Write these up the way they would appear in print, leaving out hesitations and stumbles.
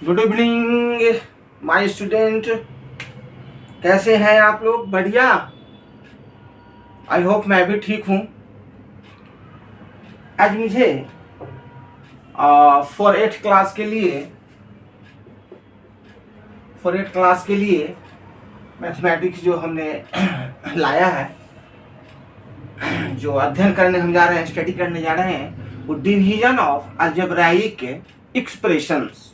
Good evening my student, कैसे हैं आप लोग? बढ़िया। आई होप मैं भी ठीक हूँ। आज मुझे फॉर 8 क्लास के लिए मैथमेटिक्स जो हमने लाया है, जो अध्ययन करने हम जा रहे हैं, स्टडी करने जा रहे हैं, वो division of algebraic expressions,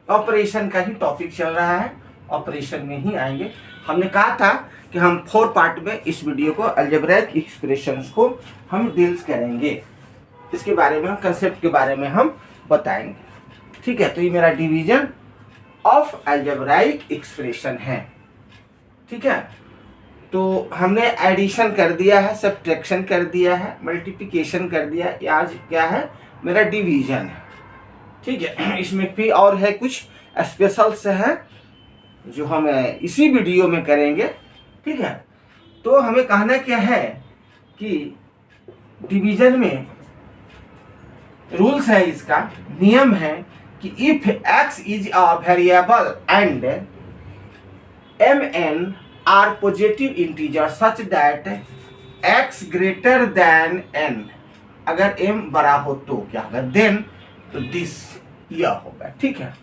operation का ही टॉपिक चल रहा है। ऑपरेशन में ही आएंगे। हमने कहा था कि हम 4 पार्ट में इस वीडियो को अलजेब्राइक एक्सप्रेशंस को हम डील्स करेंगे, इसके बारे में, कंसेप्ट के बारे में हम बताएंगे। ठीक है, तो ये मेरा डिवीजन ऑफ अलजेब्राइक एक्सप्रेशन है। ठीक है, तो हमने एडिशन कर दिया है, सब्ट्रैक्शन कर दिया है, मल्टीप्लिकेशन कर दिया है। आज क्या है? मेरा डिवीजन है। ठीक है, इसमें भी और है, कुछ स्पेशल्स है जो हम इसी वीडियो में करेंगे। ठीक है, तो हमें कहना क्या है कि डिवीजन में रूल्स है, इसका नियम है कि if x is a variable and mn are positive integer such that x greater than n, अगर m बड़ा हो तो क्या होगा? देन तो दिस यह होगा। ठीक है,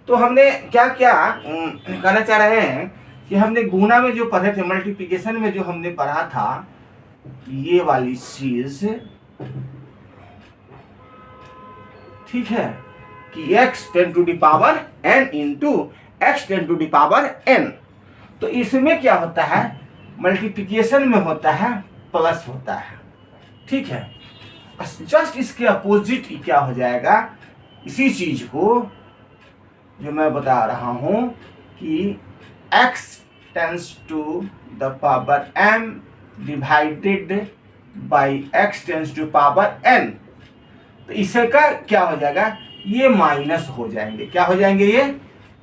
तो हमने क्या क्या कहना चाह रहे हैं कि हमने गुणा में जो पढ़े थे, मल्टीप्लिकेशन में जो हमने पढ़ा था, ये वाली चीज, ठीक है, कि x 10 to the power n into x 10 to the power n। तो इसमें क्या होता है? मल्टीप्लिकेशन में होता है प्लस होता है। ठीक है, जस्ट इसके अपोजिट क्या हो जाएगा? इसी चीज को जो मैं बता रहा हूं कि x tense to the power m divided by x tense to power n, तो इसका क्या हो जाएगा? ये माइनस हो जाएंगे। क्या हो जाएंगे? ये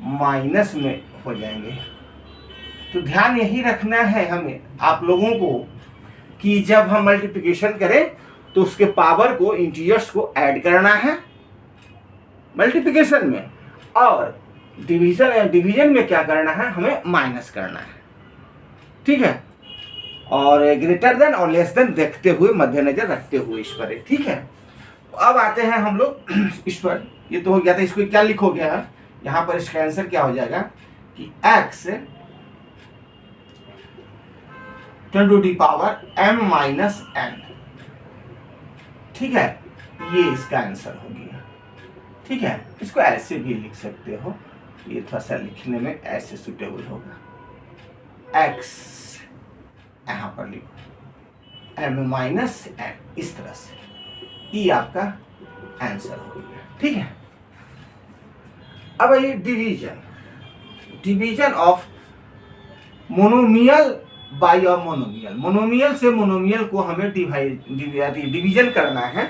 माइनस में हो जाएंगे। तो ध्यान यही रखना है हमें, आप लोगों को, कि जब हम मल्टीप्लिकेशन करें तो उसके पावर को, इंटीजर्स को ऐड करना है मल्टीप्लिकेशन में, और डिवीजन में क्या करना है? हमें माइनस करना है। ठीक है, और ग्रेटर देन और लेस देन देखते हुए, मद्देनजर रखते हुए इस पर। ठीक है, अब आते हैं हम लोग इस पर। ये तो हो गया था, इसको क्या लिखोगे है यहाँ पर? इसका आंसर क्या हो जाएगा कि x 10 to the power m minus n। ठीक है, ये इसका आंसर हो गया। ठीक है, इसको ऐसे भी लिख सकते हो, ये थोड़ा सा लिखने में ऐसे सुटेबल होगा। x यहाँ पर लिखो m माइनस n, इस तरह से, ये आपका आंसर हो गया। ठीक है, अब ये division of monomial bye monomial. Monomial से मोनोमियल को हमें डिवीजन करना है,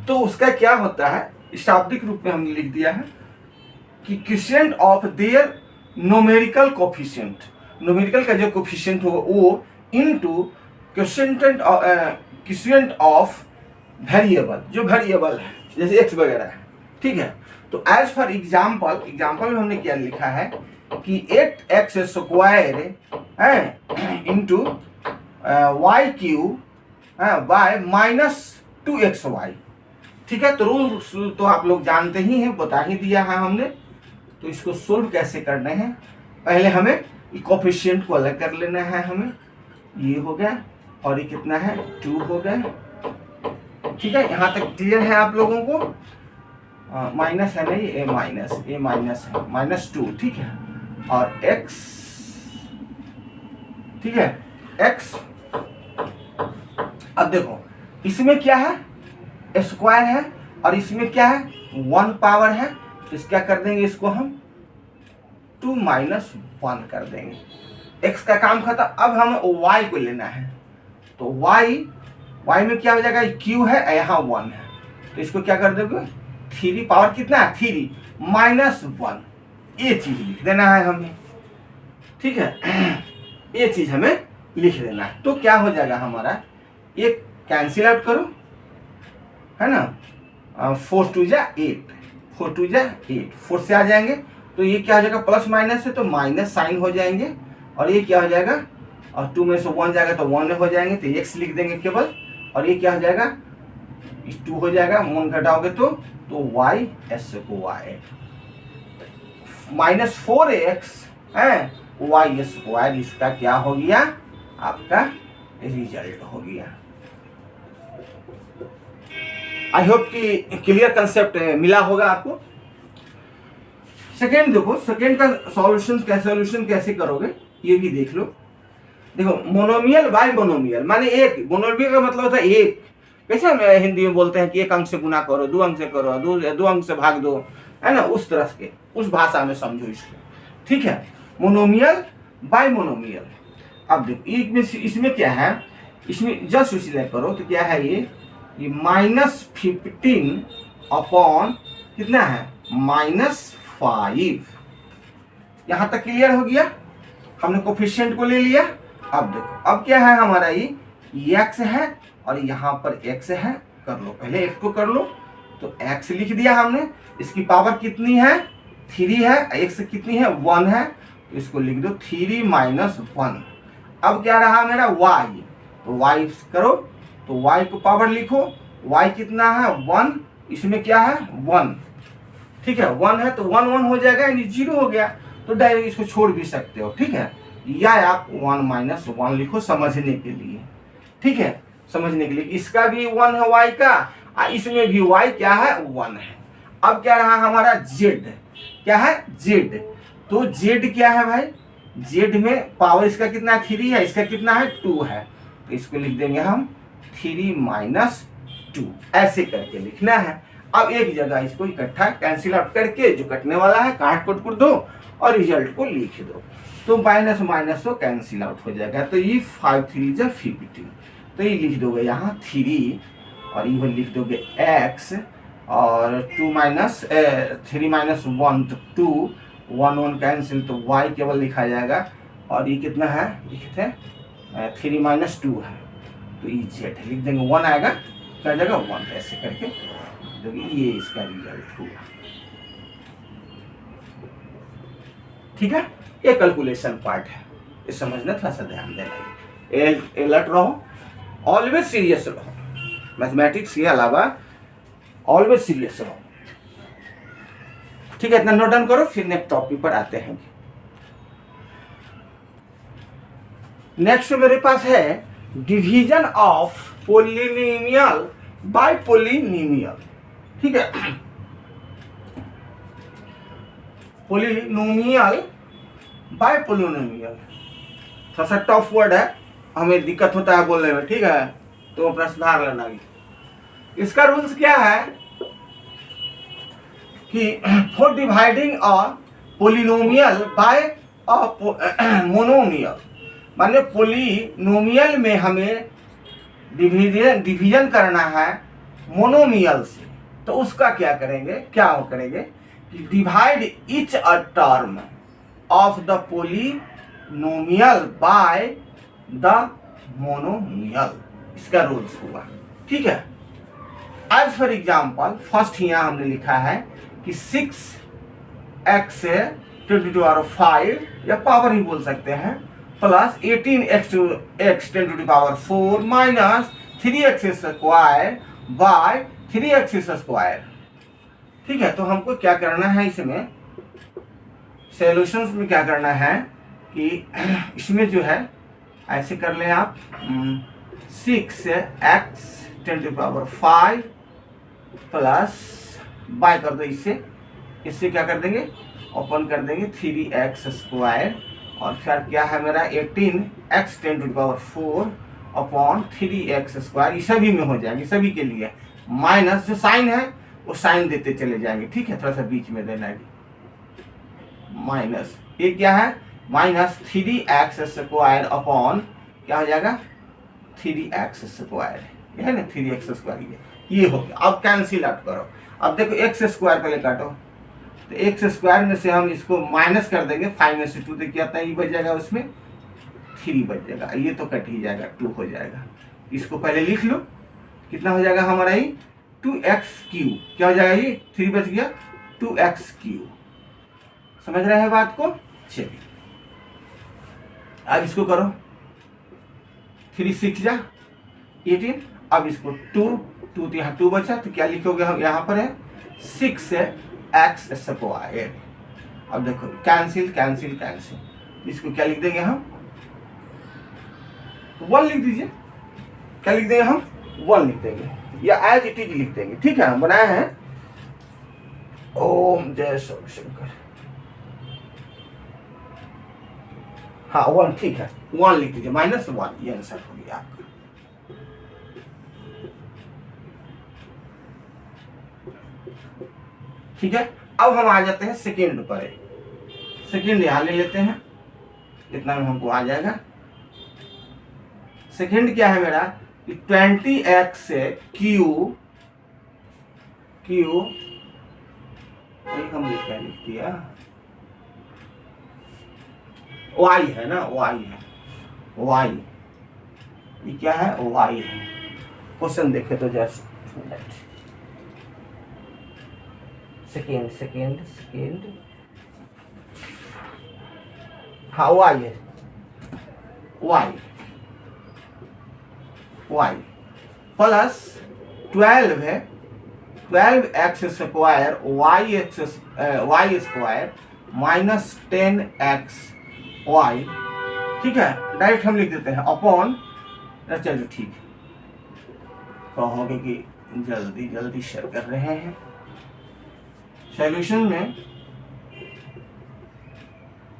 तो उसका क्या होता है? शाब्दिक रूप में हमने लिख दिया है कि quotient of their numerical coefficient, numerical का जो कोफिशिएंट होगा वो इनटू क्वोशिएंट ऑफ वेरिएबल, जो वेरिएबल है जैसे x वगैरह है। ठीक है, तो एज फॉर एग्जाम्पल में हमने क्या लिखा है कि 8x स्क्वायर है into y q by minus 2xy। ठीक है, तो रूल तो आप लोग जानते ही हैं, बता ही दिया है हमने। तो इसको सोल्व कैसे करना है? पहले हमें कोफिशिएंट को अलग कर लेना है। हमें ये हो गया, और ये कितना है? 2 हो गया। ठीक है, यहाँ तक क्लियर है आप लोगों को? माइनस है नहीं, ए माइनस है, -2। ठीक है, और x, ठीक है, x। अब देखो इसमें क्या है? स्क्वायर है, और इसमें क्या है? 1 पावर है। तो इस क्या कर देंगे? इसको हम 2 माइनस 1 कर देंगे। x का काम खत्म। अब हमें y को लेना है, तो y में क्या हो जाएगा? q है, यहाँ 1 है, तो इसको क्या कर दोगे? 3 पावर कितना है? 3 माइनस 1। ये चीज लिख देना है हमें। ठीक है, ये चीज हमें लिख देना है। तो क्या हो जाएगा हमारा? ये कैंसिल आउट करो, है ना, 4 2 जा 8, 4 2 जा 8, 4 से आ जाएंगे तो ये क्या हो जाएगा, प्लस माइनस है तो माइनस साइन हो जाएंगे, और ये क्या हो जाएगा, और 2 में से 1 जाएगा तो 1 हो जाएंगे, तो x लिख देंगे केवल, और ये क्या हो जाएगा, 2 हो जाएगा, 1 घटाओगे तो y स्क्वायर माइनस 4x है y स्क्वायर, इसका क्या हो गया, आपका रिजल्ट हो गया। आई होप कि क्लियर कंसेप्ट मिला होगा आपको। सेकेंड देखो, सेकेंड का सॉल्यूशन कैसे करोगे ये भी देख लो। देखो मोनोमियल बाय मोनोमियल माने एक, मोनोमियल का मतलब होता है एक, कैसे हम हिंदी में बोलते हैं कि एक अंक से गुना करो, 2 अंक से करो, दो अंक से भाग दो, है ना, उस तरह के, उस भाषा में समझो इसको, ठीक है। Monomial bye monomial. अब देखो इसमें क्या है, इसमें जस्ट सिलेक्ट करो तो क्या है, ये -15 अपॉन कितना है, -5। यहां तक क्लियर हो गया, हमने कोफिशिएंट को ले लिया। अब देखो अब क्या है हमारा, ये x है और यहाँ पर x है, कर लो पहले x को कर लो, तो x लिख दिया हमने, इसकी पावर कितनी है, 3 है, x कितनी है, 1 है, तो इसको लिख दो 3 - 1। अब क्या रहा मेरा y, तो y करो, तो y को पावर लिखो, y कितना है 1, इसमें क्या है 1, ठीक है, 1 है तो 1 1 हो जाएगा, यानी 0 हो गया, तो डायरेक्ट इसको छोड़ भी सकते हो, ठीक है, या आप 1 - 1 लिखो समझने के लिए, ठीक है, समझने के लिए। इसका भी 1 है y का, इसमें भी y क्या है 1 है। अब क्या रहा हमारा z, क्या है z, तो z क्या है भाई, z में पावर इसका कितना है 3 है, इसका कितना है 2 है, तो इसको लिख देंगे हम 3 - 2, ऐसे करके लिखना है। अब एक जगह इसको इकट्ठा कैंसिल आउट करके जो कटने वाला है काट कुट दो और रिजल्ट को लिख दो, तो माइनस माइनस तो कैंसिल आउट हो जाएगा, तो ये 5 3 जा 15, तो ये लिख दोगे यहाँ 3 और ये लिख दोगे x, और 3 - 1 तो 2, 1 1 कैंसिल, तो y केवल लिखा जाएगा, और ये कितना है लिखते हैं 3 - 2 है, तो ये z लिख देंगे, 1 आएगा, क्या जाएगा 1, ऐसे करके देखिए ये इसका रिजल्ट हुआ, ठीक है। ये कैलकुलेशन पार्ट है, ये समझना थोड़ा सा ध्यान देना, अलर्ट रहो, ऑलवेज सीरियस रहो, मैथमेटिक्स के अलावा ऑलवेज सीरियस रहो, ठीक है। इतना नोट डाउन करो, फिर नेक्स्ट टॉपिक पर आते हैं। नेक्स्ट मेरे पास है division of polynomial by polynomial, ठीक है, पोलिनोमियल बाय पोलिनोमियल थोड़ा सा टफ वर्ड है, हमें दिक्कत होता है बोलने में, ठीक है, तो अपना सुधार लेना। इसका रूल्स क्या है कि for dividing a polynomial by a monomial, माने पोलिनोमियल में हमें डिवीजन करना है मोनोमियल से, तो उसका क्या करेंगे कि divide each a term of the polynomial by the monomial, इसका रूल्स हुआ, ठीक है। एज फॉर एग्जाम्पल फर्स्ट यहाँ हमने लिखा है कि 6x 10⁵ या पावर ही बोल सकते हैं, plus 18x 10⁴ minus 3x² bye 3x², ठीक है। तो हमको क्या करना है, इसमें सॉल्यूशंस में क्या करना है कि इसमें जो है ऐसे कर लें आप, 6x 10⁵ प्लस बाय कर दो, इससे क्या कर देंगे, ओपन कर देंगे 3x², और फिर क्या है मेरा 18x 10⁴ अपॉन 3x², ये सभी में हो जाएगी, सभी के लिए माइनस जो साइन है वो साइन देते चले जाएंगे, ठीक है, थोड़ा सा बीच में देना है, माइनस ये क्या है -3x² अपॉन क्या हो जाएगा 3x², है ना 3x², ये हो गया। अब कैंसिल आउट करो, अब देखो x² पहले काटो, तो x² में से हम इसको माइनस कर देंगे, 5 में से 2 तो क्या आता है, ये बच जाएगा, उसमें 3 बच जाएगा, ये तो कट ही जाएगा, 2 हो जाएगा। इसको पहले लिख लो, कितना हो जाएगा हमारा, ये 2 2x3 क्या हो जाएगा, ये 3 बच गया 2x3। समझ रहे हैं बात को? चलिए अब इसको करो, 3 6 जा 18। अब इसको 2 2 तो यहाँ 2 बचा, तो क्या लिखोगे हम, यहाँ पर है 6x स्क्वायर। अब देखो कैंसिल कैंसिल कैंसिल, इसको क्या लिख देंगे हम, 1 लिख दीजिए। क्या लिख देंगे हम, 1 लिख देंगे, या एज इट इज लिख देंगे। ठीक है, हम बनाए हैं ओम जय शंकर। हाँ 1 ठीक है, 1 लिख दीजिए, -1 ये आंसर हो गया आपका। ठीक है, अब हम आ जाते हैं सेकेंड पर। सेकेंड यहां ले लेते हैं, इतना में हमको आ जाएगा। सेकेंड क्या है मेरा, 20x से क्यू हम लिख दिया, y है ना, y है, y ये क्या है, y है। क्वेश्चन देखे तो जस्ट सेकेंड हाँ y है, y प्लस 12 है, 12x square y square minus 10x y। ठीक है, डायरेक्ट हम लिख देते हैं अपॉन, चलो ठीक है, कहोगे कि जल्दी जल्दी शेयर कर रहे हैं। सॉल्यूशन में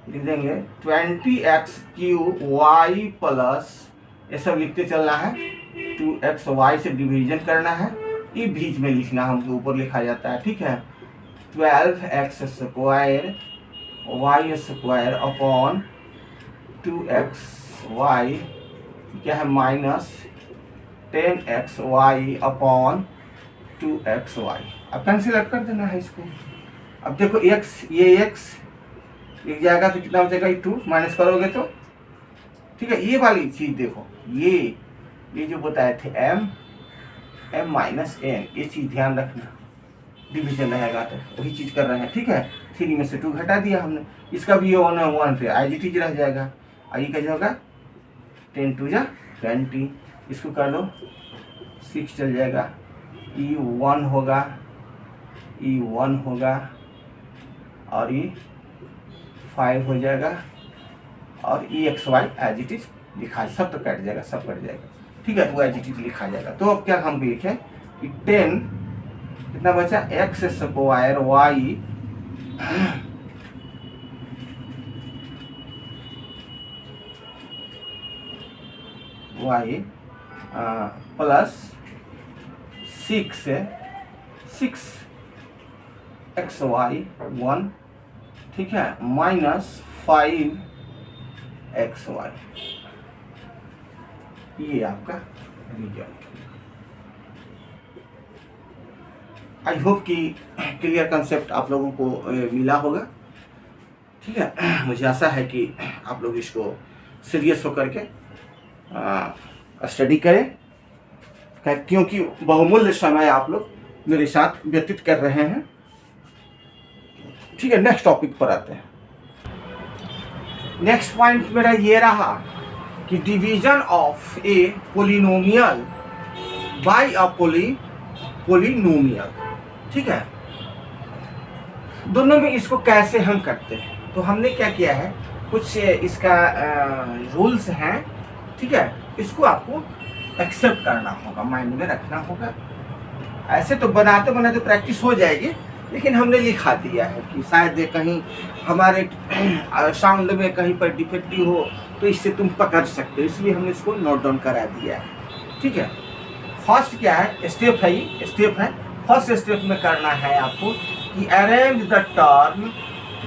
लिख देंगे 20x³ y प्लस, ये सब लिखते चलना है, 2xy से डिवीजन करना है, ये बीच में लिखना हमको ऊपर लिखा जाता है। ठीक है, 12x square y square upon 2xy क्या है, माइनस 10xy अपॉन 2xy। अब कैंसिल कर देना है इसको। अब देखो x, ये x लिख जाएगा तो कितना बचेगा, 2 माइनस करोगे तो। ठीक है, ये वाली चीज देखो, ये जो बताए थे m माइनस n, ये चीज ध्यान रखना, डिवीजन रहेगा तो वही चीज कर रहे हैं। ठीक है, 3 में से 2 घटा दिया हमने, इसका भी 1 पे एज इट इज रह जाएगा। और ये कैसे होगा, 10 2 जा 20, इसको कर लो 6 चल जाएगा, e1 होगा और ये 5 हो जाएगा, और exy एज इट इज लिखा, सब तो कट जाएगा, सब कट जाएगा। ठीक है, वो एज इट इज लिखा जाएगा। तो अब क्या हम लिखे कि 10 कितना बचा, x square y plus 6xy 1, ठीक है, माइनस 5xy, ये आपका रिजल्ट। आई होप कि क्लियर कंसेप्ट आप लोगों को मिला होगा। ठीक है, मुझे आशा है कि आप लोग इसको सीरियस होकर के स्टडी करें, क्योंकि बहुमूल्य समय आप लोग मेरे साथ व्यतीत कर रहे हैं। ठीक है, नेक्स्ट टॉपिक पर आते हैं। नेक्स्ट पॉइंट मेरा ये रहा कि division of a polynomial by a polynomial. ठीक है, दोनों में इसको कैसे हम करते हैं, तो हमने क्या किया है, कुछ इसका रूल्स हैं। ठीक है, इसको आपको एक्सेप्ट करना होगा, माइंड में रखना होगा। ऐसे तो बनाते बनाते प्रैक्टिस हो जाएगी, लेकिन हमने लिखा दिया है कि शायद कहीं हमारे साउंड में कहीं पर डिफेक्टिव हो तो इससे तुम पकड़ सकते हो, इसलिए हमने इसको नोट डाउन करा दिया है। ठीक है, फर्स्ट क्या है, स्टेप है, ये स्टेप है। फर्स्ट स्टेप में करना है आपको कि arrange the term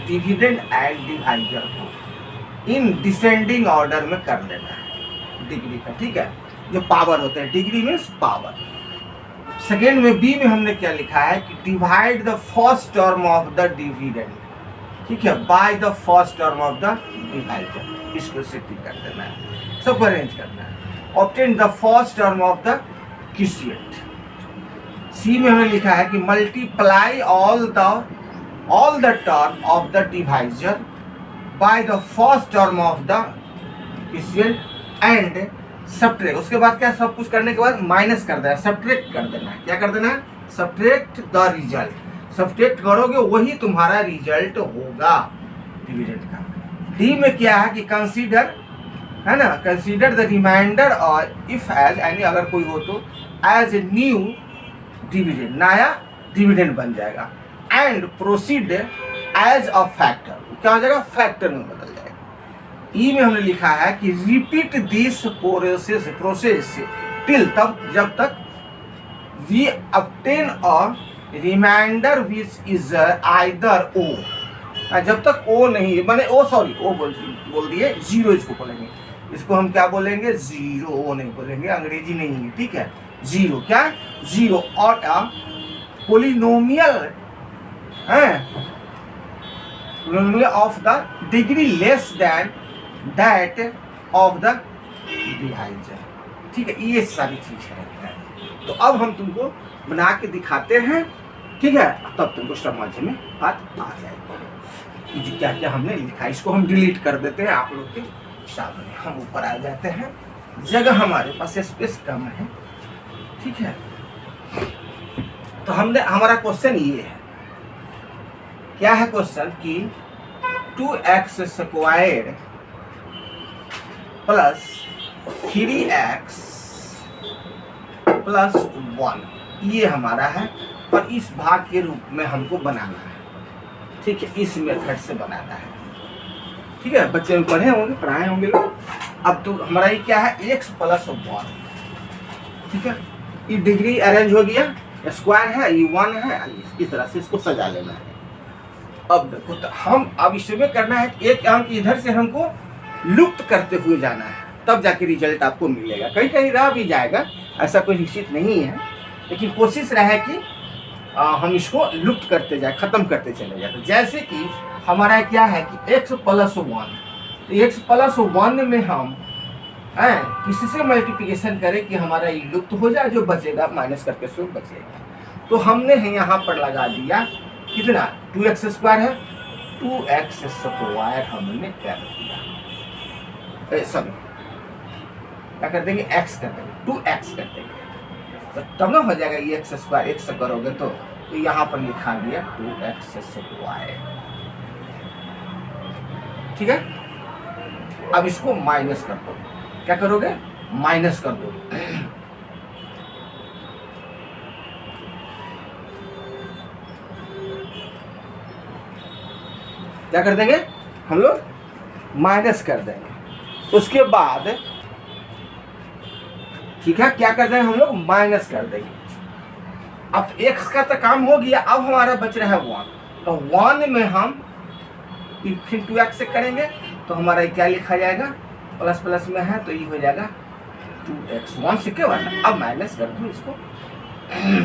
dividend and divisor को इन डिसेंडिंग ऑर्डर में कर लेना है, डिग्री का। ठीक है, जो पावर होते हैं, डिग्री मीन्स पावर। सेकेंड में बी में हमने क्या लिखा है कि divide the first term of the dividend, ठीक है, by the first term of the divisor. इसको सेटिंग कर देना है, सबको अरेंज करना है। Obtain the first term of the quotient. C में हमने लिखा है कि multiply all the term of the divisor by the first term of the question and subtract. उसके बाद क्या, सब कुछ करने के बाद माइनस कर देना, सब्ट्रैक्ट कर देना है। क्या कर देना है? Subtract the result. सब्ट्रैक्ट करोगे वही तुम्हारा रिजल्ट होगा डिविडेंड का। डी में क्या है कि कंसीडर, है ना, कंसीडर द रिमाइंडर और इफ एज, यानी अगर कोई हो तो एज ए न्यू डिविडेंड, नया डिविडेंड बन जाएगा। And proceed as a factor, क्या हो जाएगा? फैक्टर में बदल जाएगा। ई में हमने लिखा है कि रिपीट दिस प्रोसेस टिल, तब जब तक we obtain a remainder which is either O, जब तक ओ नहीं बने, ओ सॉरी ओ बोल दिए, जीरो इसको बोलेंगे। इसको हम क्या बोलेंगे? जीरो, ओ नहीं बोलेंगे, अंग्रेजी नहीं है, ठीक है। जीरो, क्या? जीरो। और polynomial of the degree less than that of the divisor, ठीक है। ये सारी चीज है। तो अब हम तुमको बना के दिखाते हैं, ठीक है, तब तुमको समझ में बात आ जाएगी कि क्या क्या हमने लिखा। इसको हम डिलीट कर देते हैं आप लोग के सामने। हम ऊपर आ जाते हैं, जगह हमारे पास स्पेस कम है, ठीक है। तो हमने, हमारा क्वेश्चन ये है, क्या है क्वेश्चन कि 2x square plus 3x plus 1, ये हमारा है। और इस भाग के रूप में हमको बनाना है, ठीक है, इस मेथड से बनाना है, ठीक है। बच्चे में पढ़े होंगे, पढ़ाए होंगे लोग। अब तो हमारा ये क्या है? x प्लस 1, ठीक है। ये डिग्री अरेंज हो गया, स्क्वायर है, ये 1 है, इस तरह से इसको सजा लेना है। अब देखो, तो हम अब इसमें करना है, एक अंक इधर से हमको लुप्त करते हुए जाना है, तब जाके रिजल्ट आपको मिलेगा। कहीं कहीं रह भी जाएगा, ऐसा कोई निश्चित नहीं है, लेकिन कोशिश रहे कि हम इसको लुप्त करते जाए, खत्म करते चले जाए। तो जैसे कि हमारा क्या है कि x प्लस 1, तो x प्लस 1 में हम किसी से मल्टीप्लिकेशन करें कि हमारा ये लुप्त हो जाए, जो बचेगा माइनस करके सो बचेगा। तो हमने यहाँ पर लगा दिया कितना? 2x स्क्वायर है, 2x स्क्वायर हमने कर दिया, सॉरी क्या कर देंगे? x कर देंगे, 2x कर देंगे, तो तब ना हो जाएगा ये x स्क्वायर। x करोगे तो यहाँ पर लिखा गया 2x स्क्वायर, ठीक है। अब इसको माइनस कर दो, क्या करोगे? माइनस कर दो। क्या कर देंगे हम लोग? माइनस कर देंगे। उसके बाद ठीक है, क्या कर देंगे हम लोग? माइनस कर देंगे। अब x का तो काम हो गया, अब हमारा बच रहा है 1, तो 1 में हम फिर 2x से करेंगे, तो हमारा क्या लिखा जाएगा? प्लस प्लस में है तो ये हो जाएगा 2x, 1 से क्या बनना? अब माइनस कर दो इसको।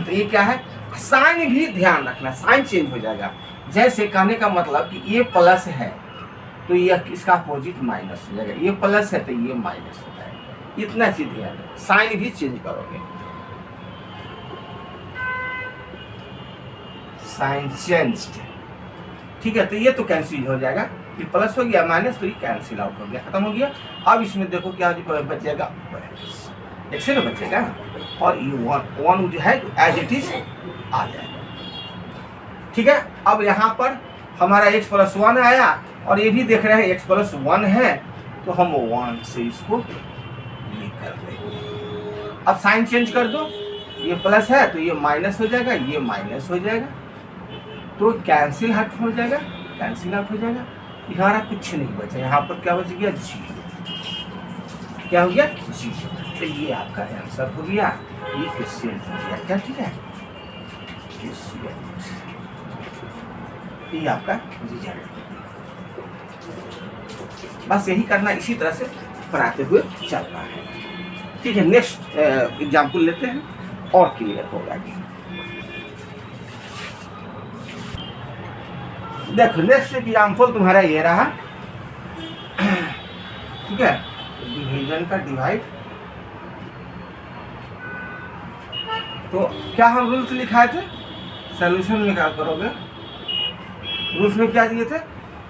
तो ये क्या है? साइन भी ध्यान रखना, साइन चेंज हो जाएगा। जैसे कहने का मतलब कि ये प्लस है तो ये इसका अपोजिट माइनस हो जाएगा, ये प्लस है तो ये माइनस हो जाएगा। इतना चीज ध्यान रखना, साइन भी चेंज करोगे, साइन चेंज्ड, ठीक है। तो ये तो कैंसिल हो जाएगा, ये प्लस हो गया, माइनस तो ये कैंसिल आउट हो गया, खत्म हो गया। अब इसमें देखो क्या बचेगा? एक से ना बचेगा, और ये 1 जो है एज इट इज आ जाएगा, ठीक है। अब यहाँ पर हमारा x प्लस 1 आया, और ये भी देख रहे हैं x प्लस 1 है, तो हम 1 से इसको ये कर देंगे। अब साइन चेंज कर दो, ये प्लस है तो ये माइनस हो जाएगा, ये माइनस हो जाएगा, तो कैंसिल आउट हो जाएगा, कैंसिल आउट हो जाएगा। यहाँ कुछ नहीं बचा, यहाँ पर क्या बच गया? 0। क्या हो गया? 0। तो ये आपका आंसर हो गया, ये क्वेश्चन हो गया, क्या? ठीक है, ये आपका रिजल्ट। बस यही करना, इसी तरह से पढ़ाते हुए चलना है, ठीक है। नेक्स्ट एग्जाम्पल लेते हैं और क्लियर होगा। देखो नेक्स्ट एग्जाम्पल तुम्हारा ये रहा, ठीक है। डिवीजन का डिवाइड तो क्या हम रूल्स लिखाए थे सोल्यूशन में, क्या करोगे रूल्स में क्या दिए थे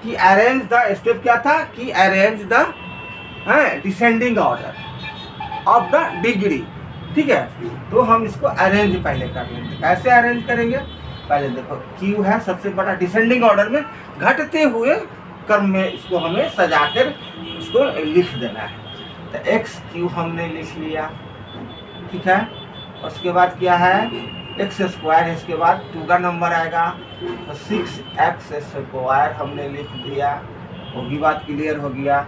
कि अरेंज द स्टेप, क्या था कि arrange the descending order of the degree. ठीक है, तो हम इसको अरेंज पहले कर लेंगे। कैसे अरेंज करेंगे, पहले देखो क्यू है सबसे बड़ा, डिसेंडिंग ऑर्डर में घटते हुए क्रम में इसको हमें सजाकर इसको लिख देना है। तो एक्स क्यू हमने लिख लिया, ठीक है। उसके बाद क्या है एक्स स्क्वायर, इसके बाद 2 का नंबर आएगा तो 6x स्क्वायर हमने लिख दिया, वो भी बात क्लियर हो गया।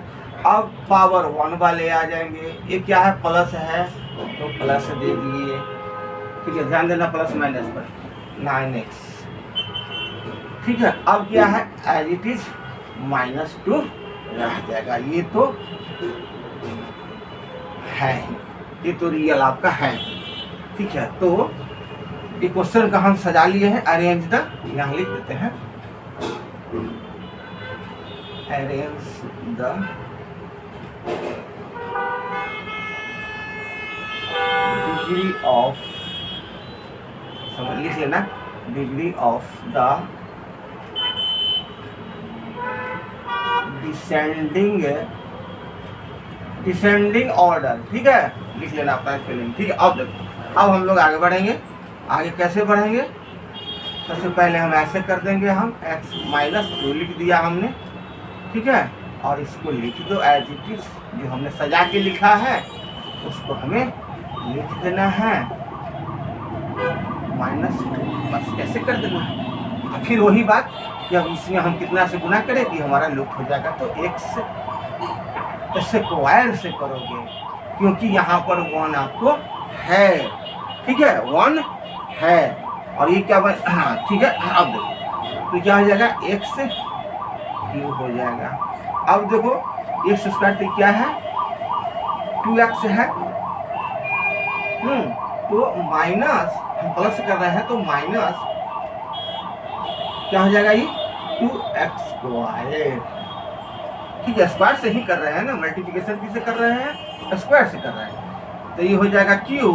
अब पावर 1 वाले आ जाएंगे, ये क्या है प्लस है तो प्लस दे दिए, ठीक है, ध्यान देना प्लस माइनस पर 9x, ठीक है। अब क्या है एज इट इज -2 रह जाएगा, ये तो है, ये तो रियल आपका है, ठीक है। तो ये क्वेश्चन का हम सजा लिए हैं, अरेंज द, यहाँ लिख देते हैं अरेंज द डिग्री ऑफ, समझ लिख लेना, degree of the descending order, ठीक है, लिख लेना अपना स्पेलिंग, ठीक है। अब देखो, अब हम लोग आगे बढ़ेंगे। आगे कैसे बढ़ेंगे, सबसे पहले हम ऐसे कर देंगे, हम x -2 लिख दिया हमने, ठीक है, और इसको लिख दो एज इट इज, जो हमने सजा के लिखा है उसको हमें लिख देना है -2, बस कैसे कर देना है। फिर वही बात कि अब इसमें हम कितना से गुना करें कि हमारा लुप्त हो जाएगा, तो x स्क्वायर से करोगे, क्योंकि यहाँ पर 1 आपको है, ठीक है, 1 है, और ये क्या बन, हाँ ठीक है। अब देखो तो क्या हो जाएगा x क्यूब हो जाएगा। अब देखो x स्क्वायर तो क्या है 2x है, तो माइनस, हम प्लस कर रहे हैं तो माइनस क्या हो जाएगा, ये 2x स्क्वायर, ठीक है, स्क्वायर से ही कर रहे हैं ना, मल्टीप्लिकेशन किसे कर रहे हैं, स्क्वायर से कर रहे हैं, तो ये हो जाएगा क्यू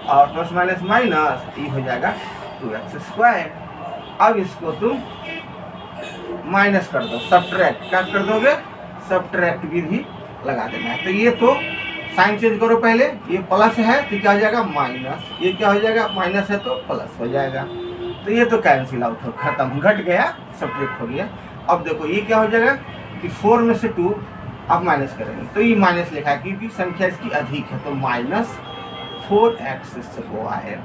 और प्लस माइनस माइनस, ये हो जाएगा 2x स्क्वायर। अब इसको तुम माइनस कर दो, सब्ट्रैक्ट, क्या कर दोगे, सब्ट्रैक्ट विधि लगा देना है। तो ये तो साइन चेंज करो, पहले ये प्लस है तो क्या हो जाएगा माइनस, ये क्या हो जाएगा माइनस है तो प्लस हो जाएगा, तो ये तो कैंसिल आउट हो, खत्म, घट गया, सब्ट्रैक्ट हो गया। अब देखो ये क्या हो जाएगा कि 4 में से 2 अब माइनस करेंगे, तो ये माइनस लिखा है क्योंकि संख्या इसकी अधिक है, तो -4x स्क्वायर।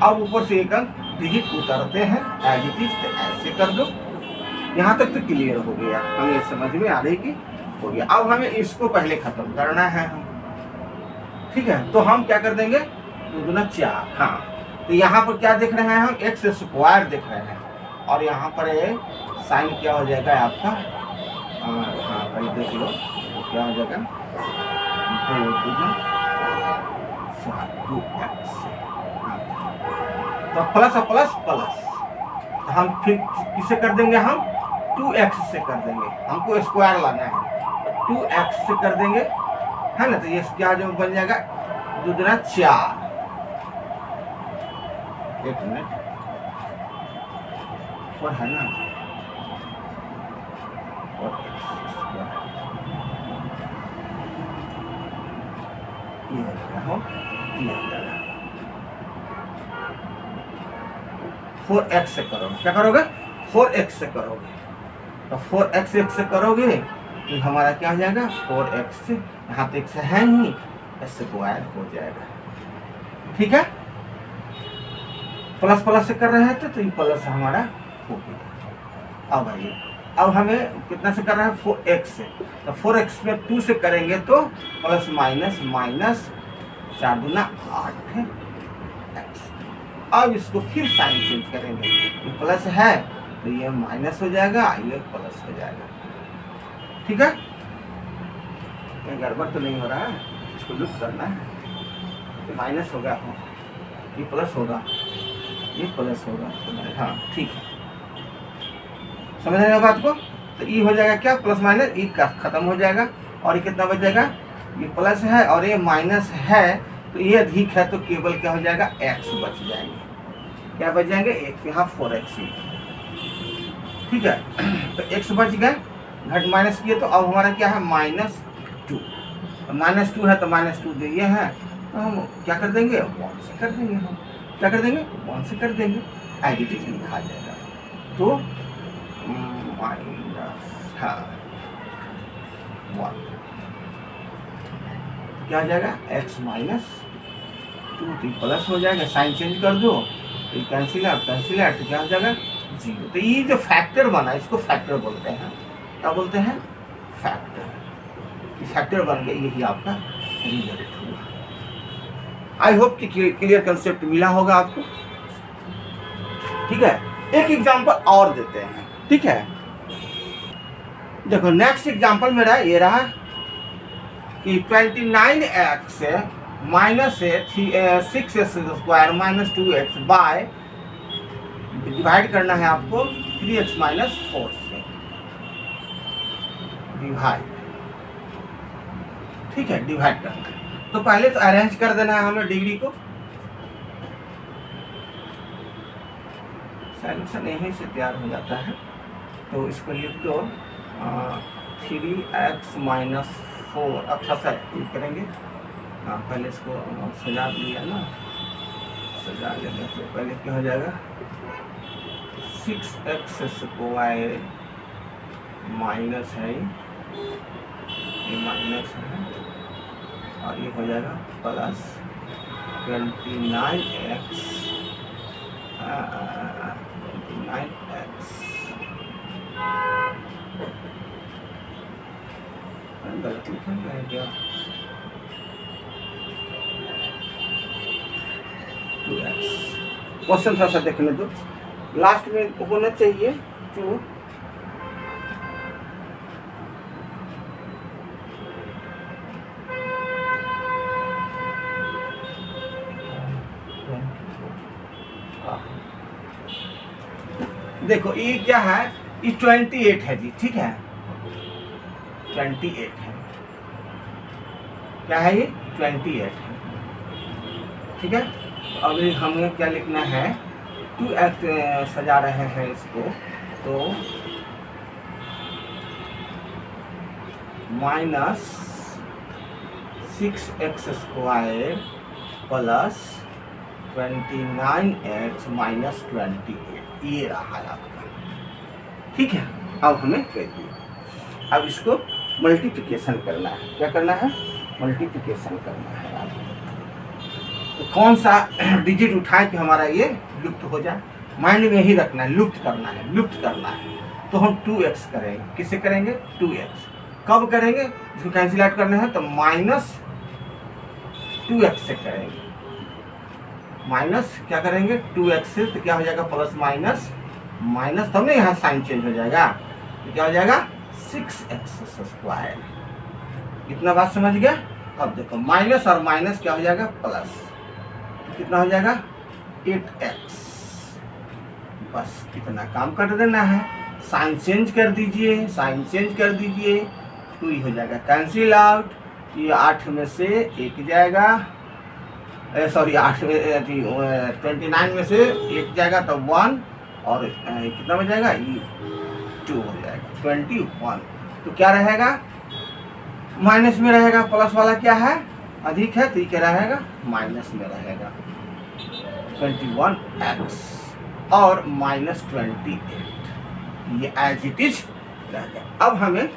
अब ऊपर से एक अंक डिजिट उतरते हैं एज इट इज, तो ऐसे कर दो। यहाँ तक तो क्लियर हो गया, हमें समझ में आ रही कि हो गया। अब हमें इसको पहले खत्म करना है हम, ठीक है, तो हम क्या कर देंगे 2 दूना 4, हाँ, तो यहाँ पर क्या देख रहे हैं हम x स्क्वायर देख रहे हैं, और यहाँ पर साइन क्या हो जाएगा आपका, हाँ भाई देख लो क्या हो जाएगा 2x, तो प्लस और प्लस प्लस, तो हम फिर किसे कर देंगे, हम 2x से कर देंगे, हमको स्क्वायर लाना है, 2x से कर देंगे, है ना, तो ये क्या जो बन जाएगा 2 दूना 4, एक मिनट और है ना, ये 4x से करोगे, क्या करोगे 4x से करोगे, तो 4x x से करोगे तो हमारा क्या हो जाएगा 4x, यहाँ पे x है ही, स्क्वायर हो जाएगा, ठीक है। प्लस प्लस से कर रहे हैं तो ये प्लस हमारा हो गया। अब आइए, अब हमें कितना से कर रहे हैं 4x से, तो 4x में 2 से करेंगे तो प्लस माइनस माइनस 4 दूना 8 x। अब इसको फिर साइन चेंज करेंगे, ये प्लस है तो ये माइनस हो जाएगा, ये प्लस हो जाएगा, ठीक है। कहीं गड़बड़ तो नहीं हो रहा है, इसको लुक करना है, ये माइनस होगा, ये प्लस होगा, ये प्लस होगा, हाँ ठीक है, समझ रहे हो बात को। तो ये हो जाएगा क्या प्लस माइनस, ये खत्म हो जाएगा, और ये कितना बच जाएगा, ये प्लस है और ये माइनस है, तो ये अधिक है तो केवल क्या हो जाएगा, x बच जाएंगे। क्या बच जाएंगे, एक यहाँ 4x। ठीक है, तो x बच गए, घट माइनस किए तो अब हमारा क्या है, -2। -2 है तो -2 दिए हैं, तो हम क्या कर देंगे, 1 से कर देंगे। हम क्या कर देंगे, 1 से कर देंगे, एज इट इज लिखा जाएगा। तो -1 क्या हो जाएगा, x -2 तो प्लस हो जाएगा, साइन चेंज कर दो तो कैंसिल आउट तो क्या हो जाएगा, 0। तो ये जो फैक्टर बना इसको फैक्टर बोलते हैं। क्या बोलते हैं, फैक्टर। फैक्टर बन गया, यही आपका रिजल्ट हुआ। आई होप कि क्लियर कंसेप्ट मिला होगा आपको। ठीक है, एक एग्जांपल और देते हैं। ठीक है, देखो नेक्स्ट एग्जांपल मेरा ये रहा कि 29x -6x² -2x bye, divide करना है आपको 3x - 4 से डिवाइड। ठीक है, डिवाइड करना है तो पहले तो अरेंज कर देना है हमें डिग्री को। सॉल्यूशन यहीं से तैयार हो जाता है, तो इसको लिख दो 3x - 4। अच्छा सा ये करेंगे, पहले इसको सजा लिया ना, सजा लेने से पहले क्या हो जाएगा, 6x² माइनस है, ये माइनस है, और ये हो जाएगा प्लस 29x गलती है क्या, 2x। क्वेश्चन थोड़ा सा देखने दो, लास्ट में होना चाहिए 2। देखो ये क्या है, ये 28 है जी। ठीक है, 28 है, क्या है ये, 28 है। ठीक है, अभी हमें क्या लिखना है, 2x सजा रहे हैं इसको, तो -6x² प्लस 29x - 28, ये रहा है आपका। ठीक है, अब हमें कह दिए, अब इसको मल्टीप्लिकेशन करना है। क्या करना है, मल्टीप्लिकेशन करना है आपको। तो कौन सा डिजिट उठाए कि हमारा ये लुप्त हो जाए, माइंड में ही रखना है, लुप्त करना है, लुप्त करना है। तो हम 2x करेंगे, किससे करेंगे, 2x। कब करेंगे, इसको कैंसिल आउट करना है तो -2x से करेंगे, माइनस क्या करेंगे 2x से, तो क्या हो जाएगा, प्लस माइनस तब नहीं, यहाँ साइन चेंज हो जाएगा, तो क्या हो जाएगा 6x²। इतना बात समझ गया। अब देखो माइनस और माइनस क्या हो जाएगा, प्लस, तो कितना हो जाएगा 8x। बस इतना काम कर देना है, साइन चेंज कर दीजिए, साइन चेंज कर दीजिए, तो ये हो जाएगा कैंसिल आउट। ये 8 में से 1 जाएगा, सॉरी 8 में 29 में से 1 जाएगा तो 1, और कितना हो जाएगा, ये 2 हो जाएगा 21। तो क्या रहेगा, माइनस में रहेगा, प्लस वाला क्या है, अधिक है, तो ये क्या रहेगा, माइनस में रहेगा 21x और -28, ये एज इट इज रहेगा। अब हमें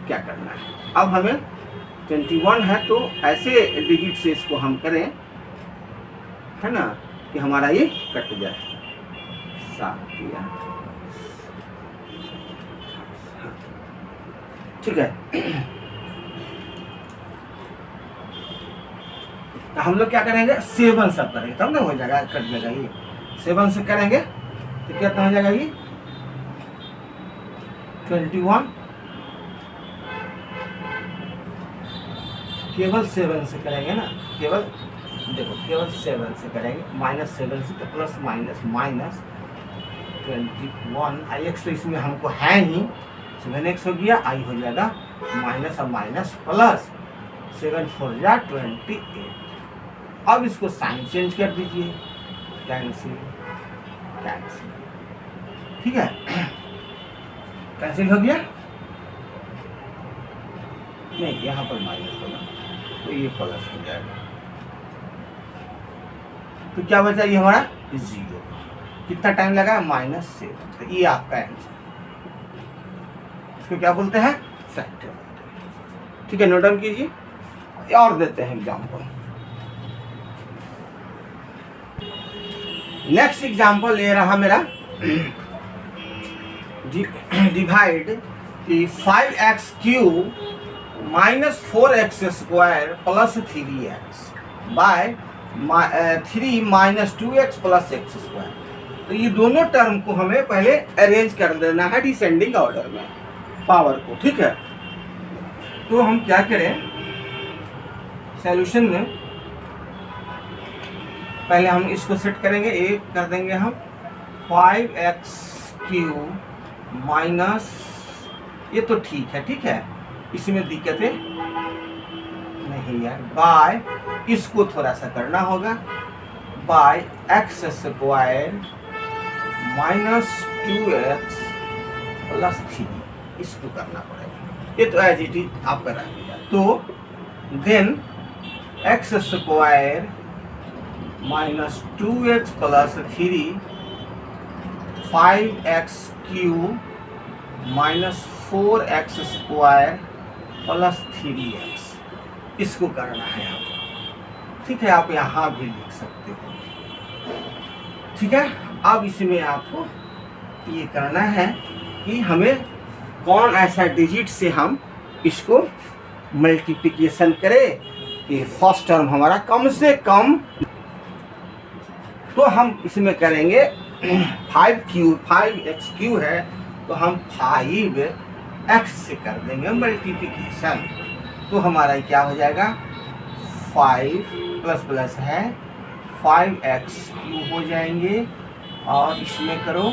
क्या करना है, अब हमें 21 है तो ऐसे डिजिट से इसको हम करें, है ना, कि हमारा ये कट जाए। 7 किया, ठीक है। तो हम लोग क्या करेंगे, 7 सब करेंगे तब ना हो जाएगा, कट जाएगा। ये 7 से करेंगे तो कितना हो जाएगा, ये 21, केवल 7 से करेंगे ना, केवल देखो केवल 7 से करेंगे, -7 से तो प्लस माइनस 21 x, तो इसमें हमको है ही 7x हो गया, आई हो जाएगा माइनस और माइनस प्लस 7 4 जा 28, अब इसको साइन चेंज कर दीजिए, कैंसिल कैंसिल, ठीक है, कैंसिल हो गया। नहीं, यहाँ पर माइनस होगा तो ये प्लस हो जाएगा, तो क्या बचा ये हमारा 0। कितना टाइम लगा? -7। तो ये आपका आंसर, इसको क्या बोलते हैं? फैक्टर। ठीक है, नोट डाउन कीजिए। और देते हैं एग्जाम्पल। नेक्स्ट एग्जाम्पल ये रहा मेरा, divide 5x³ -4x² + 3x bye 3 - 2x + x²। तो ये दोनों टर्म को हमें पहले अरेंज कर देना है डिसेंडिंग ऑर्डर में, पावर को। ठीक है, तो हम क्या करें, सॉल्यूशन में पहले हम इसको सेट करेंगे। एक कर देंगे हम 5x³ माइनस, ये तो ठीक है, इसमें दिक्कतें नहीं है, बाय इसको थोड़ा सा करना होगा, बाय x² - 2x + 3, इसको करना पड़ेगा। ये तो एज इट इज आप कर रहे हैं। तो then x² - 2x + 3 5x³ - 4x² + 3x, इसको करना है आपको। ठीक है, आप यहाँ भी लिख सकते हो। ठीक है, अब इसमें आपको ये करना है कि हमें कौन ऐसा डिजिट से हम इसको मल्टीप्लिकेशन करें कि फर्स्ट टर्म हमारा कम से कम। तो हम इसमें करेंगे 5x³ है तो हम 5x से कर देंगे मल्टीप्लिकेशन। तो हमारा क्या हो जाएगा, 5 प्लस प्लस है 5x³ हो जाएंगे, और इसमें करो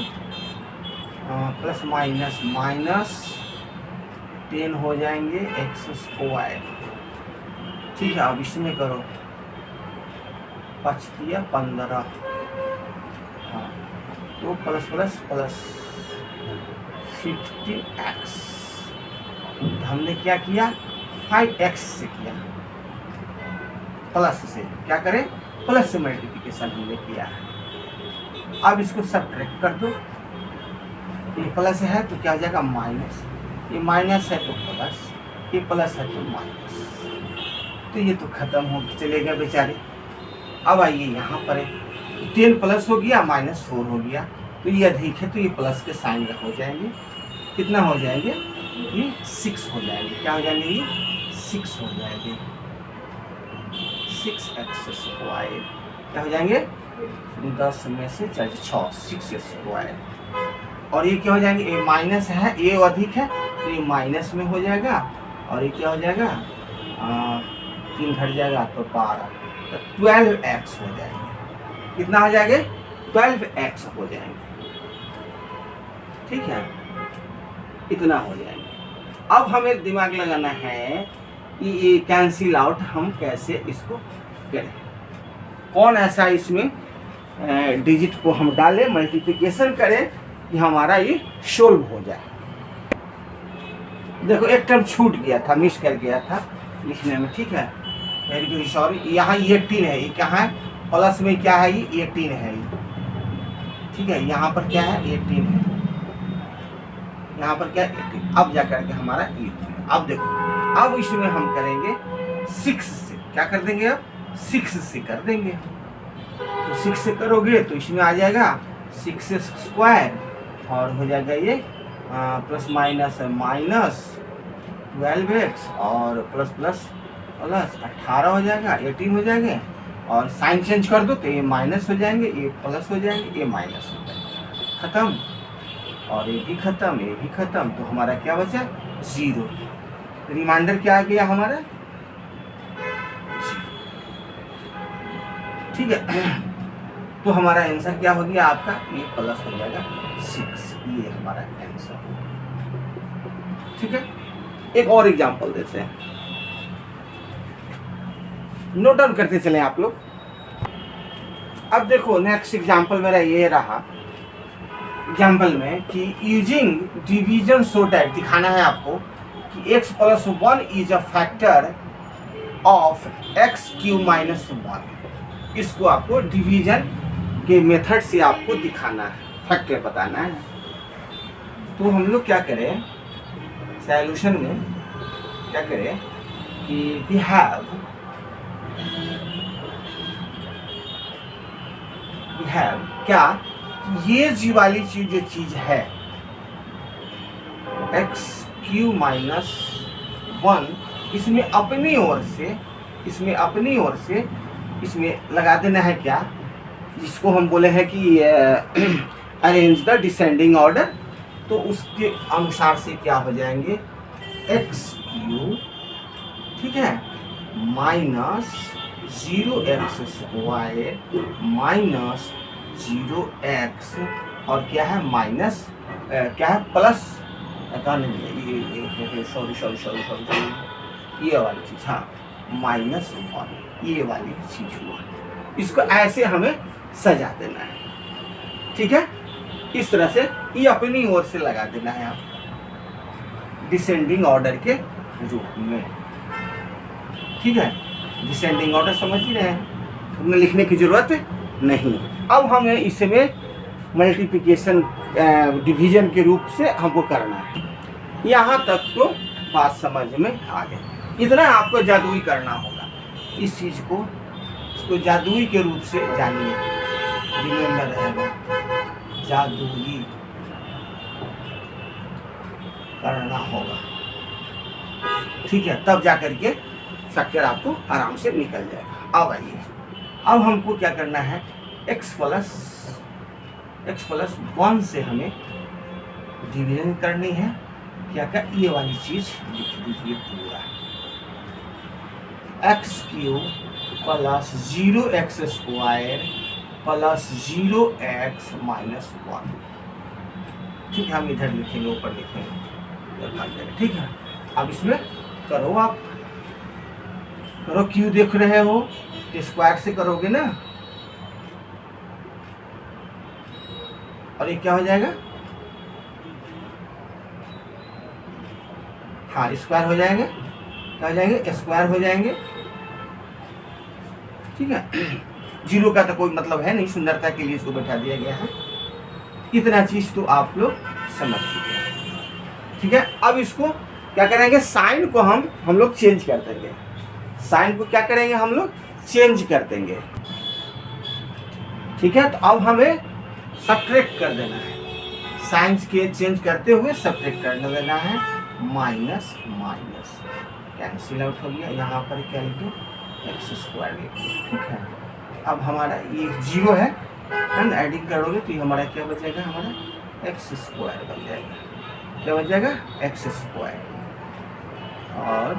प्लस माइनस माइनस 10 हो जाएंगे x²। ठीक है, अब इसमें करो 5 दिया 15, हाँ, तो प्लस प्लस प्लस 50x। हमने क्या किया, 5x से किया, प्लस से क्या करें, प्लस से मल्टीप्लिकेशन हमने किया है। अब इसको सब्ट्रैक्ट कर दो, ये प्लस है तो क्या हो जाएगा माइनस, ये माइनस है तो प्लस, ये प्लस है तो माइनस, तो ये तो खत्म हो चलेगा बेचारे। अब आइए यहाँ पर 10 प्लस हो गया -4 हो गया, तो ये अधिक है तो ये प्लस के साइन हो जाएंगे। कितना हो जाएंगे, ये 6 हो जाएंगे। क्या हो जाएंगे, ये 6 हो जाएंगे, 6x²। क्या हो जाएंगे, 10 में से 4 6x²। और ये क्या हो जाएंगे, ये माइनस है, ये अधिक है तो ये माइनस में हो जाएगा, और ये क्या हो जाएगा 3 घट जाएगा तो 12, तो 12x हो जाएंगे। कितना हो जाएंगे, 12x हो जाएंगे। ठीक है, इतना हो जाएंगे। अब हमें दिमाग लगाना है कि ये कैंसिल आउट हम कैसे इसको करें, कौन ऐसा इसमें डिजिट को हम डालें, मल्टीप्लिकेशन करें कि हमारा ये सोल्व हो जाए। देखो एक टर्म छूट गया था, मिस कर गया था लिखने में। ठीक है, वेरी वेरी सॉरी। यहाँ 18 है, ये क्या है, प्लस में क्या है, ये 18 है ये। ठीक है, यहाँ पर क्या है, 18 है, यहाँ पर क्या है 18। अब जा करके हमारा 18। अब देखो, अब इसमें हम करेंगे 6 से, क्या कर देंगे, अब 6 से कर देंगे। तो 6 से करोगे तो इसमें आ जाएगा 6² और हो जाएगा ये प्लस माइनस माइनस 12x और प्लस प्लस प्लस 18 हो जाएगा, 18 हो जाएंगे। और साइन चेंज कर दो तो ये माइनस हो जाएंगे, ये प्लस हो जाएंगे, ये माइनस हो जाएंगे, खत्म। और ये भी खत्म, ये भी खत्म, तो हमारा क्या बचा, 0। रिमाइंडर क्या आ गया हमारा, 0। ठीक है, तो हमारा आंसर क्या हो गया आपका, ये प्लस हो जाएगा 6, ये हमारा आंसर हो गया। ठीक है, एक और एग्जांपल देते हैं, नोट डाउन करते चलें आप लोग। अब देखो नेक्स्ट एग्जांपल मेरा ये रहा, एग्जांपल में कि यूजिंग डिवीजन सो टाइप दिखाना है आपको कि x plus 1 is a factor of x Q minus 1। इसको आपको डिवीजन के मेथड से आपको दिखाना है, फैक्टर बताना है। तो हम लोग क्या करें सॉल्यूशन में, क्या करें कि वी हैव क्या, ये जी वाली चीज जो चीज है एक्स क्यू माइनस 1, इसमें अपनी ओर से इसमें लगा देना है क्या, जिसको हम बोले हैं कि अरेंज द डिसेंडिंग ऑर्डर। तो उसके अनुसार से क्या हो जाएंगे एक्स क्यू, ठीक है, माइनस 0x² माइनस 0x, और क्या है माइनस क्या है प्लस, ये वाली चीज, हाँ -1, ये वाली चीज हुआ। इसको ऐसे हमें सजा देना है, ठीक है, इस तरह से ये अपनी ओर से लगा देना है आप डिसेंडिंग ऑर्डर के रूप में, ठीक है। डिसेंडिंग ऑर्डर समझ ही रहे हैं, उसमें लिखने की जरूरत नहीं। अब हमें इसमें मल्टीप्लिकेशन डिवीजन के रूप से हमको करना है। यहाँ तक तो बात समझ में आ गई। इतना आपको जादुई करना होगा, इस चीज को, इसको जादुई के रूप से जानिए, रिमेंबर रहेगा, जादुई करना होगा, ठीक है, तब जाकर के फैक्टर आपको आराम से निकल जाएगा। अब आइए, अब हमको क्या करना है, x प्लस 1 से हमें डिवीजन करनी है। क्या क्या, ये वाली चीज लिख दीजिए पूरा, x Q plus 0x² plus 0x minus 1, ठीक है, हम इधर लिखेंगे, ऊपर लिखेंगे, ठीक है। अब इसमें करो, आप करो, क्यू देख रहे हो तो स्क्वायर से करोगे ना, और ये क्या हो जाएगा, हाँ स्क्वायर हो जाएंगे, क्या हो जाएंगे, स्क्वायर हो जाएंगे, ठीक है। जीरो का तो कोई मतलब है नहीं, सुंदरता के लिए इसको बैठा दिया गया है। इतना चीज तो आप लोग समझ चुके हैं, ठीक है। अब इसको क्या करेंगे, साइन को हम लोग चेंज कर देंगे, साइन को क्या करेंगे हम लोग चेंज कर देंगे, ठीक है। तो अब हमें सब्ट्रैक्ट कर देना है, साइन के चेंज करते हुए सब्ट्रैक्ट कर देना है, माइनस माइनस कैंसिल आउट हो गया, यहाँ पर क्या लिखो x² लिखो, ठीक है। अब हमारा ये 0 है ना, एडिंग करोगे तो ये हमारा क्या बचेगा, हमारा x² बन जाएगा, क्या बच जाएगा x², और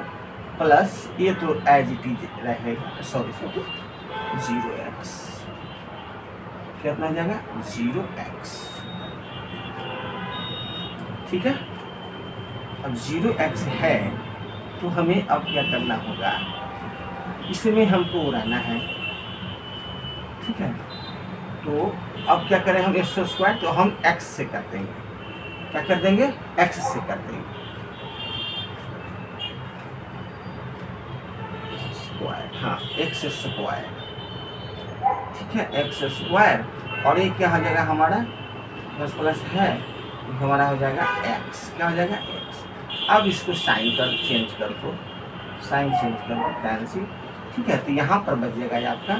प्लस ये तो एज इट इज रहेगा, सॉरी 0x, क्या अपना जाएगा 0x, ठीक है। अब 0x है तो हमें अब क्या करना होगा, इसमें हमको उड़ाना है, ठीक है। तो अब क्या करें हम x², तो हम x से कर देंगे, क्या कर देंगे, x से कर देंगे, हाँ x², ठीक है, x², और ये क्या हो जाएगा हमारा बस प्लस है, हमारा हो जाएगा x, क्या हो जाएगा x। अब इसको साइन कर चेंज कर दो, साइन चेंज कर दो, कैंसिल, ठीक है। तो यहाँ पर बच जाएगा आपका,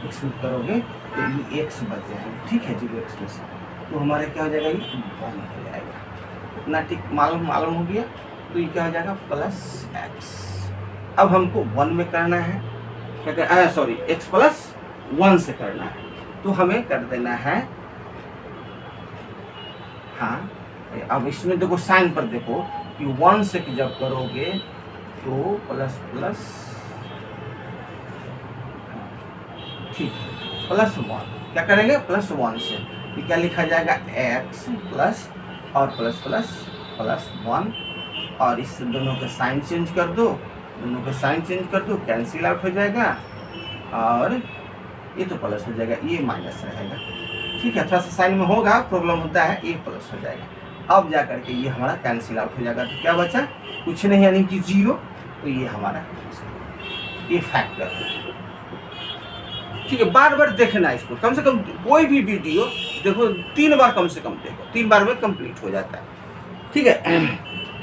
एक्सक्लूड करोगे तो ये x बच जाएगा, ठीक है, 0x में से, तो हमारे क्या हो जाएगा, ये 1 हो जाएगा, इतना टिक मालूम हो गया। तो ये क्या हो जाएगा प्लस x। अब हमको 1 में करना है, क्या कर, सॉरी x प्लस 1 से करना है, तो हमें कर देना है, हाँ। अब इसमें देखो साइन पर देखो कि 1 से जब करोगे तो प्लस प्लस, ठीक, प्लस 1, क्या करेंगे प्लस 1 से, ये क्या लिखा जाएगा x प्लस और प्लस प्लस प्लस 1, और इस दोनों का साइन चेंज कर दो, दोनों का साइन चेंज कर दो, कैंसिल आउट हो जाएगा, और ये तो प्लस हो जाएगा, ये माइनस रहेगा। ठीक है, थोड़ा सा साइन में होगा, प्रॉब्लम होता है, ये प्लस हो जाएगा। अब जा करके ये हमारा कैंसिल आउट हो जाएगा, तो क्या बचा? कुछ नहीं, यानी कि 0। तो ये हमारा ये फैक्टर। ठीक है, बार बार देखना इसको, कम से कम कोई भी वीडियो देखो 3 बार, कम से कम देखो, 3 बार में कंप्लीट हो जाता है। ठीक है,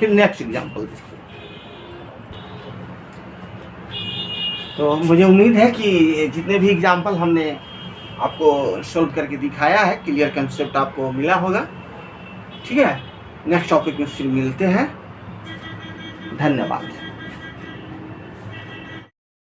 फिर नेक्स्ट एग्जाम्पल देखिए। तो मुझे उम्मीद है कि जितने भी एग्जाम्पल हमने आपको सोल्व करके दिखाया है, क्लियर कंसेप्ट आपको मिला होगा। ठीक है, नेक्स्ट टॉपिक में फिर मिलते हैं। धन्यवाद।